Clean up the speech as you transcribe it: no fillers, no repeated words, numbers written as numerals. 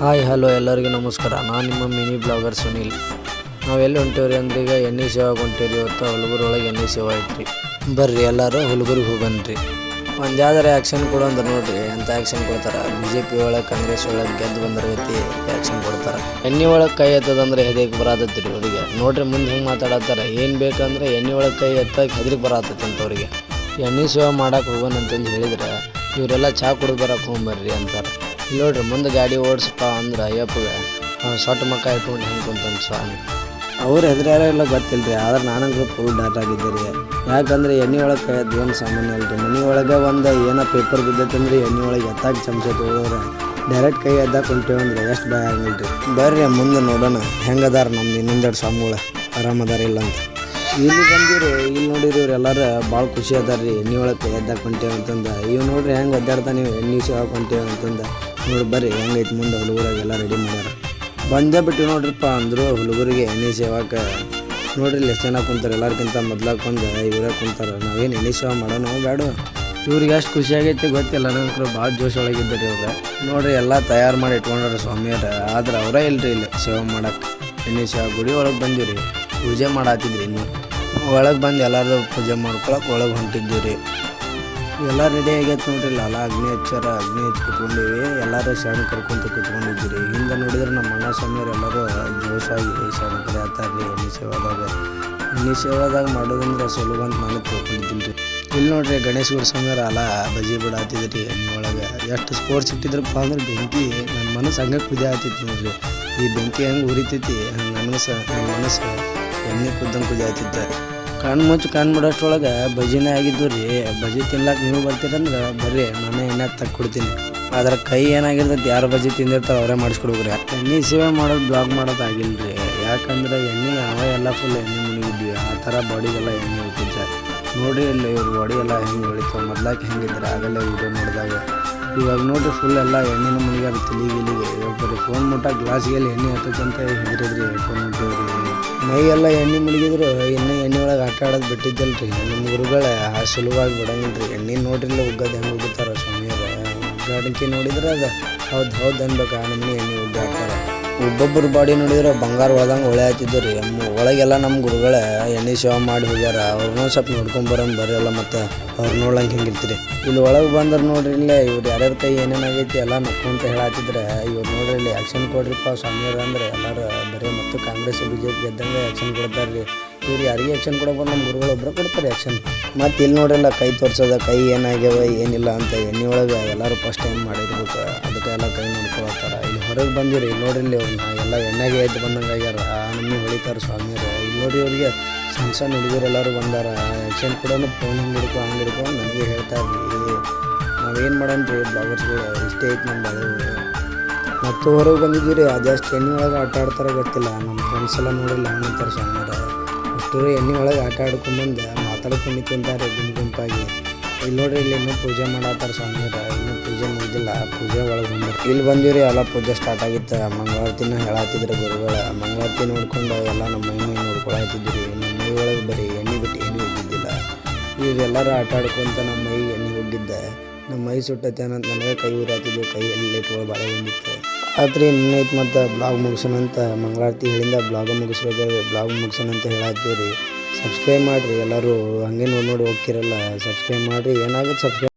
Hi hello ಎಲ್ಲರಿಗೂ ನಮಸ್ಕಾರ. ನಾನು ನಿಮ್ಮ ಮಿನಿ ಬ್ಲಾಗರ್ ಸುನೀಲ್. ನಾವೆಲ್ಲಿ ಹೊಂಟೇವ್ರಿ ಅಂದ್ರೆ ಈಗ ಎಣ್ಣೆ ಸೇವೆಗೆ ಹೊಂಟೇವ್ರಿ. ಇವತ್ತು ಹುಲ್ಗೂರೊಳಗೆ ಎಣ್ಣೆ ಸೇವೆ ಐತ್ರಿ. ಬರ್ರಿ ಎಲ್ಲರೂ ಹುಲ್ಗೂರಿಗೆ ಹೋಗನ್ರಿ. ಒಂದು ಯಾವ್ದಾರ ಆ್ಯಕ್ಷನ್ ಕೊಡು ಅಂದ್ರೆ ನೋಡ್ರಿ ಎಂಥ ಆ್ಯಕ್ಷನ್ ಕೊಡ್ತಾರೆ. BJP ಒಳಗೆ ಕಾಂಗ್ರೆಸ್ ಒಳಗೆ ಗೆದ್ದು ಬಂದಿರೈತಿ ಆ್ಯಕ್ಷನ್ ಕೊಡ್ತಾರೆ. ಎಣ್ಣೆ ಒಳಗೆ ಕೈ ಎತ್ತದಂದ್ರೆ ಹೆದರಿಕೆ ಬರತ್ತೈತಿ ಅವ್ರಿಗೆ. ನೋಡ್ರಿ ಮುಂದೆ ಹೆಂಗೆ ಮಾತಾಡತ್ತಾರೆ. ಏನು ಬೇಕಂದ್ರೆ ಎಣ್ಣೆ ಒಳಗೆ ಕೈ ಎತ್ತಕ್ಕೆ ಹೆದರಿಕೆ ಬರತ್ತೈತಿ ಅಂತವ್ರಿಗೆ. ಎಣ್ಣೆ ಸೇವೆ ಮಾಡಕ್ಕೆ ಹೋಗೋಣ ಅಂತಂದು ಹೇಳಿದ್ರೆ ಇವರೆಲ್ಲ ಚಹಾ ಕುಡಿದು ಬರಕ್ಕೆ ಹೋಗ್ಬರ್ರಿ ಅಂತಾರೆ. ಇಲ್ಲಿ ನೋಡ್ರಿ ಮುಂದೆ ಗಾಡಿ ಓಡಿಸಪ್ಪ ಅಂದ್ರೆ ಅಯ್ಯಪ್ಪಗೆ ಸೊಟ್ಟ ಮಕ್ಕ ಇಟ್ಕೊಂಡು ಹೆಂಗೆ ಕುಂತಾನೆ ಸ್ವಾಮಿ. ಅವ್ರು ಹೆದರ್ಯಾರ ಎಲ್ಲ ಗೊತ್ತಿಲ್ಲ ರೀ. ಆದ್ರೆ ನಾನಂದ್ರೆ ಫುಲ್ ಡಾಟ್ ಆಗಿದ್ದೆ ರೀ. ಯಾಕಂದ್ರೆ ಎಣ್ಣೆ ಒಳಗೆ ಕೈ ಎದ್ದು ಸಾಮಾನ್ಯ ಅಲ್ರಿ. ಮನೆ ಒಳಗೆ ಒಂದು ಏನೋ ಪೇಪರ್ ಬಿದ್ದೈತಂದ್ರೆ ಎಣ್ಣೆ ಒಳಗೆ ಎತ್ತಾಗಿ ಚಮಚ ತೊಗೊಳೋರೆ ಡೈರೆಕ್ಟ್ ಕೈ ಎದ್ದಾಕೆ ಹೊಂಟೇವಂದ್ರೆ ಎಷ್ಟು ಭಯ ಆಗಿಲ್ಲ ರೀ. ಬರ್ರಿ ಮುಂದೆ ನೋಡೋಣ ಹೆಂಗದಾರ ನಮ್ದು ಇನ್ನೊಂದೆರಡು ಸ್ವಾಮಿಗಳು ಆರಾಮದಾರ ಇಲ್ಲ ಅಂತ. ಇಲ್ಲಿ ಬಂದಿರಿ. ಇಲ್ಲಿ ನೋಡಿರಿ ಇವ್ರು ಎಲ್ಲರೂ ಭಾಳ ಖುಷಿ ಅದಾರ ರೀ. ಎಣ್ಣೆ ಒಳಗೆ ಕೈ ಎದ್ದಾಕೆ ಹೊಂಟೇವೆ ಅಂತಂದು. ಇವು ನೋಡ್ರಿ ಹೆಂಗೆ ಒದ್ದಾಡ್ತಾ ನೀವು ಎಣ್ಣೆ ಸೇವಕ್ಕೆ ಹೊಂಟೇವೆ ಅಂತಂದು. ನೋಡಿ ಬರ್ರಿ ಹೆಂಗೈತೆ ಮುಂದೆ ಹುಡುಗರಾಗ ಎಲ್ಲ ರೆಡಿ ಮಾಡ್ಯಾರ. ಬಂದೇ ಬಿಟ್ಟು ನೋಡ್ರಿಪ್ಪ ಅಂದರು ಹುಡುಗರಿಗೆ ಎಣ್ಣೆ ಸೇವಕ್ಕೆ. ನೋಡ್ರಿ ಇಲ್ಲಿ ಎಷ್ಟು ಜನ ಕುಂತಾರೆ. ಎಲ್ಲರಿಗಿಂತ ಮೊದ್ಲಾಕೊಂದು ಇವರೇ ಕುಂತಾರೆ. ನಾವೇನು ಎಣ್ಣೆ ಸೇವೆ ಮಾಡೋಣ ಬೇಡ. ಇವ್ರಿಗೆ ಎಷ್ಟು ಖುಷಿ ಆಗೈತೆ ಗೊತ್ತಿಲ್ಲ. ನನಗೆ ಭಾಳ ಜೋಶ್ ಒಳಗಿದ್ದಾರೆ ಇವ್ರು. ನೋಡ್ರಿ ಎಲ್ಲ ತಯಾರು ಮಾಡಿ ಇಟ್ಕೊಂಡ್ರೆ ಸ್ವಾಮಿಯರ. ಆದ್ರೆ ಅವರೇ ಇಲ್ರಿ ಇಲ್ಲಿ ಸೇವೆ ಮಾಡಕ್ಕೆ. ಎಣ್ಣೆ ಸೇವೆ ಗುಡಿ ಒಳಗೆ ಬಂದಿವಿ ರೀ. ಪೂಜೆ ಮಾಡಾತಿದ್ರಿ. ಇನ್ನು ಒಳಗೆ ಬಂದು ಎಲ್ಲರೂ ಪೂಜೆ ಮಾಡ್ಕೊಳಕ್ಕೆ ಒಳಗೆ ಹೊಂಟಿದ್ದೀವಿ ರೀ. ಎಲ್ಲ ರೆಡಿ ಆಗೈತೆ ನೋಡ್ರಿ. ಅಲ್ಲ ಅಗ್ನಿ ಹಚ್ಚಿ ಕುತ್ಕೊಂಡಿವಿ. ಎಲ್ಲರೂ ಶರಣ ಕರ್ಕೊಂತ ಕುತ್ಕೊಂಡಿದ್ದೀರಿ. ಹಿಂದೆ ನೋಡಿದ್ರೆ ನಮ್ಮ ಅಣ್ಣ ಸ್ವಾಮಿಯವ್ರು ಎಲ್ಲರೂ ಜೋಶಾಗಿ ಶರಣ ಕಡೆ ಆಗ್ತಾರೆ ರೀ. ಎಣ್ಣೆ ಸೇವಾದಾಗ ಮಾಡೋದಂದ್ರೆ ಸುಲಭ ಅಂತ ನಾನು ತಿಳ್ಕೊಂಡಿದ್ದೀನಿ ರೀ. ಇಲ್ಲಿ ನೋಡ್ರಿ ಗಣೇಶ ಗುರುಸ್ವಾಮಿಯವ್ರು ಅಲ್ಲ ಬಜ್ಜಿ ಬಿಡಾತಿದ್ರಿ ಎಣ್ಣೆ ಒಳಗೆ. ಎಷ್ಟು ಸ್ಪೋರ್ಟ್ಸ್ ಇಟ್ಟಿದ್ರಪ್ಪ ಅಂದ್ರೆ ಬೆಂಕಿ ನನ್ನ ಮನಸ್ಸು ಹಂಗೆ ಕುದಿ ಆಗ್ತೈತಿ ನೋಡ್ರಿ. ಈ ಬೆಂಕಿ ಹೆಂಗೆ ಉರಿತೈತಿ ಹಂಗೆ ನನ್ನ ಮನಸ್ಸು ಎಣ್ಣೆ ಕುದ್ದಂಗೆ ಕುದಿ ಆಗ್ತಿದ್ದೆ. ಕಣ್ಣು ಬಿಡೋಷ್ಟ್ರೊಳಗೆ ಬಜಿನೇ ಆಗಿದ್ದು ರೀ. ಬಜಿ ತಿನ್ಲಾಕ ನೀವು ಬರ್ತೀರಂದ್ರೆ ಬರ್ರಿ ನಾನೇ ಎಣ್ಣೆ ಕೊಡ್ತೀನಿ. ಆದ್ರೆ ಕೈ ಏನಾಗಿರ್ತೈತಿ ಯಾರು ಬಜಿ ತಿಂದಿರ್ತಾರೆ ಅವರೇ ಮಾಡಿಸ್ಕೊಡ್ಬೇಕ್ರಿ. ಎಣ್ಣೆ ಸೇವೆ ಮಾಡೋದು ಬ್ಲಾಗ್ ಮಾಡೋದು ಆಗಿಲ್ಲ ರೀ. ಯಾಕಂದ್ರೆ ಎಣ್ಣೆ ಎಲ್ಲ ಫುಲ್ ಎಣ್ಣೆ ಮುಳುಗಿದ್ವಿ. ಆ ಥರ ಬಾಡಿಗೆಲ್ಲ ಎಣ್ಣೆ ಹೋಗ್ತಿದ್ದೆ ನೋಡ್ರಿ. ಇಲ್ಲಿ ಇವ್ರ ಬಾಡಿ ಎಲ್ಲ ಹೆಂಗೆ ಹೊಳಿತಾವೆ. ಮೊದ್ಲಾಕೆ ಹೆಂಗಿದ್ರೆ ಆಗಲ್ಲೇ ವೀಡಿಯೋ ಮಾಡಿದಾಗ. ಇವಾಗ ನೋಡ್ರಿ ಫುಲ್ ಎಲ್ಲ ಎಣ್ಣೆನ ಮುಳುಗ್ಯಾರ ತಲೆಗಿಲಿಗೆ. ಇವಾಗ ಬರೀ ಫೋನ್ ಮುಟ್ಟ ಗ್ಲಾಸ್ಗೆಲ್ಲಿ ಎಣ್ಣೆ ಹತ್ತೈತೆ ಅಂತ ಹೆದರಿದ್ರಿ ಫೋನ್ ಮುಟ್ಟಿದ್ರಿ. ಮೈ ಎಲ್ಲ ಎಣ್ಣೆ ಮುಳುಗಿದ್ರು ಇನ್ನೂ ಎಣ್ಣೆ ಒಳಗೆ ಆಟ ಆಡೋದು ಬಿಟ್ಟಿದ್ದಲ್ಲ ರೀ. ನಮ್ಮ ಗುರುಗಳೇ ಸುಲಭವಾಗಿ ಬಿಡಂಗಿಲ್ಲ ರೀ. ಎಣ್ಣೆ ನೋಡ್ರಿಲ್ಲ ಉಗ್ಗದು ಹೆಂಗೆ ಉಗ್ಗುತ್ತಾರೆ ಸ್ವಾಮಿಯರ. ಉಗ್ಗಾಡಿಕೆ ನೋಡಿದ್ರೆ ಅದು ಹೌದು ಅನ್ಬೇಕು. ಆ ನಮ್ಮನೆ ಎಣ್ಣೆ ಉಗ್ಗಾಡ್ತಾರೆ. ಒಬ್ಬೊಬ್ಬರು ಬಾಡಿ ನೋಡಿದ್ರೆ ಬಂಗಾರ ಒಳದಂಗೆ ಹೊಳೆ ಆಗ್ತಿದ್ದು ರೀ. ಒಳಗೆಲ್ಲ ನಮ್ಮ ಗುರುಗಳೇ ಎಣ್ಣೆ ಸೇವೆ ಮಾಡಿ ಹೋಗ್ಯಾರ. ಅವ್ರನ್ನೂ ಸ್ವಲ್ಪ ನೋಡ್ಕೊಂಬರಂಗೆ ಬರೋಲ್ಲ. ಮತ್ತು ಅವ್ರು ನೋಡ್ಲಂಗೆ ಹೆಂಗಿರ್ತೀರಿ. ಇಲ್ಲಿ ಒಳಗೆ ಬಂದ್ರೆ ನೋಡ್ರಿ ಇಲ್ಲೇ ಇವ್ರು ಯಾರ್ಯಾರ ಕೈ ಏನೇನಾಗೈತಿ ಎಲ್ಲ ನಕ್ಕೊಂತ ಹೇಳತ್ತಿದ್ರೆ ಇವ್ರು ನೋಡ್ರಿ ಇಲ್ಲಿ ಆ್ಯಕ್ಷನ್ ಕೊಡ್ರಿಪ್ಪ ಸ್ವಾಮಿಯವ್ರು ಅಂದ್ರೆ ಎಲ್ಲರೂ ಬರೀ ಮತ್ತು ಕಾಂಗ್ರೆಸ್ BJP ಗೆದ್ದಂಗೆ ಆ್ಯಕ್ಷನ್ ಕೊಡ್ತಾರೆ ರೀ. ಇವ್ರು ಯಾರಿಗೆ ಆ್ಯಕ್ಷನ್ ಕೊಡೋಕೆ ನಮ್ಮ ಗುರುಗಳು ಒಬ್ಬರು ಕೊಡ್ತಾರೆ ಆ್ಯಕ್ಷನ್. ಮತ್ತು ಇಲ್ಲಿ ನೋಡ್ರಿಲ್ಲ ಕೈ ತೋರ್ಸೋದ ಕೈ ಏನಾಗ್ಯಾವ ಏನಿಲ್ಲ ಅಂತ. ಎಣ್ಣೆ ಒಳಗೆ ಎಲ್ಲರೂ ಫಸ್ಟ್ ಟೈಮ್ ಮಾಡಿರ್ಬೇಕು. ಅದಕ್ಕೆ ಎಲ್ಲ ಕೈ ನೋಡ್ಕೊಳತ್ತಾರೆ. ಇಲ್ಲಿ ಹೊರಗೆ ಬಂದಿರಿ. ಇಲ್ಲಿ ನೋಡ್ರಿ ಇಲ್ಲಿ ಎಲ್ಲ ಎಣ್ಣೆಗೆ ಎದ್ದು ಬಂದಂಗೆ ಆಗ್ಯಾರ. ನಮ್ಮನ್ನು ಹೊಳಿತಾರೆ ಸ್ವಾಮಿಯರು. ಇಲ್ಲಿ ನೋಡಿ ಅವ್ರಿಗೆ ಸಣ್ಣ ಹುಡುಗರು ಎಲ್ಲರೂ ಬಂದಾರ. ಆ್ಯಕ್ಷನ್ ಕೂಡ ಫೋನ್ ಹಂಗೆ ಹಿಡ್ಕೊ ನನಗೆ ಹೇಳ್ತಾ ಇರ್ರಿ. ನಾವೇನು ಮಾಡೋಣ ರೀ ಬ್ಲಾಗರ್ಸ್ಗಳು. ಇಷ್ಟೇ ಐತೆ ನಮ್ಮ ಬಾಳೆ. ಮತ್ತು ಹೊರಗೆ ಬಂದಿದ್ದೀವಿ ರೀ. ಅದೆಷ್ಟು ಎಣ್ಣೆ ಒಳಗೆ ಆಟ ಆಡ್ತಾರೋ ಗೊತ್ತಿಲ್ಲ. ನಮ್ಮ ಫ್ರೆಂಡ್ಸ್ ಎಲ್ಲ ನೋಡಿಲ್ಲ ಹಂಗಂತಾರೆ ಸ್ವಾಮಿಯರ. ಅಷ್ಟು ಎಣ್ಣೆ ಒಳಗೆ ಆಟ ಆಡ್ಕೊಂಬಂದು ಮಾತಾಡ್ಕೊಂಡು ತಿಂತಾರೆ ಗುಂಪಾಗಿ. ಇಲ್ಲಿ ನೋಡ್ರಿ ಇಲ್ಲಿ ಇನ್ನೂ ಪೂಜೆ ಮಾಡತ್ತಾರೆ ಸ್ವಾಮಿಯರ. ಇನ್ನೂ ಪೂಜೆ ಮುಗಿದಿಲ್ಲ. ಪೂಜೆ ಒಳಗೆ ಬಂದಿರಿ. ಇಲ್ಲಿ ಬಂದಿವ್ರಿ ಎಲ್ಲ ಪೂಜೆ ಸ್ಟಾರ್ಟ್ ಆಗಿತ್ತು. ಮಂಗಳಾರತಿನ ಹೇಳತ್ತಿದ್ರು ಗುರುಗಳ. ಮಂಗಳಾರತಿ ನೋಡ್ಕೊಂಡು ಎಲ್ಲ ನಮ್ಮ ಮೈ ನೋಡ್ಕೊಳತ್ತಿದ್ರಿ. ನಮ್ಮ ಮೈ ಒಳಗೆ ಬರೀ ಎಣ್ಣೆ ಬಿಟ್ಟು ಎಣ್ಣೆ ಹೋಗಿದ್ದಿಲ್ಲ. ಇವರೆಲ್ಲರೂ ಆಟ ಆಡ್ಕೊಂತ ನಮ್ಮ ಮೈ ಎಣ್ಣೆ ಹೋಗಿದ್ದೆ. ನಮ್ಮ ಮೈ ಸುಟ್ಟೈತೆ ಅನ್ನೋದು ನನಗೆ ಕೈ ಊರಾತಿದ್ವು. ಕೈ ಎಲ್ಲಿ ಇಟ್ಕೊಳ್ಳೋ ಭಾಳ ಬಂದಿತ್ತು. ರಾತ್ರಿ ಇನ್ನೈತೆ ಮತ್ತು ಬ್ಲಾಗ್ ಮುಗಿಸೋಣಂತ ಮಂಗಳಾರತಿ ಹೇಳಿಂದ ಬ್ಲಾಗ್ ಮುಗಿಸ್ಬೇಕಾದ್ರೆ ಬ್ಲಾಗ್ ಮುಗಿಸೋಣಂತ ಹೇಳತ್ತೀವಿ ರೀ. ಸಬ್ಸ್ಕ್ರೈಬ್ ಮಾಡಿರಿ ಎಲ್ಲರೂ. ಹಂಗೆ ನೋಡಿ ಹೋಗ್ತಿರಲ್ಲ. ಸಬ್ಸ್ಕ್ರೈಬ್ ಮಾಡಿರಿ. ಏನಾಗುತ್ತೆ ಸಬ್ಸ್ಕ್ರೈಬ್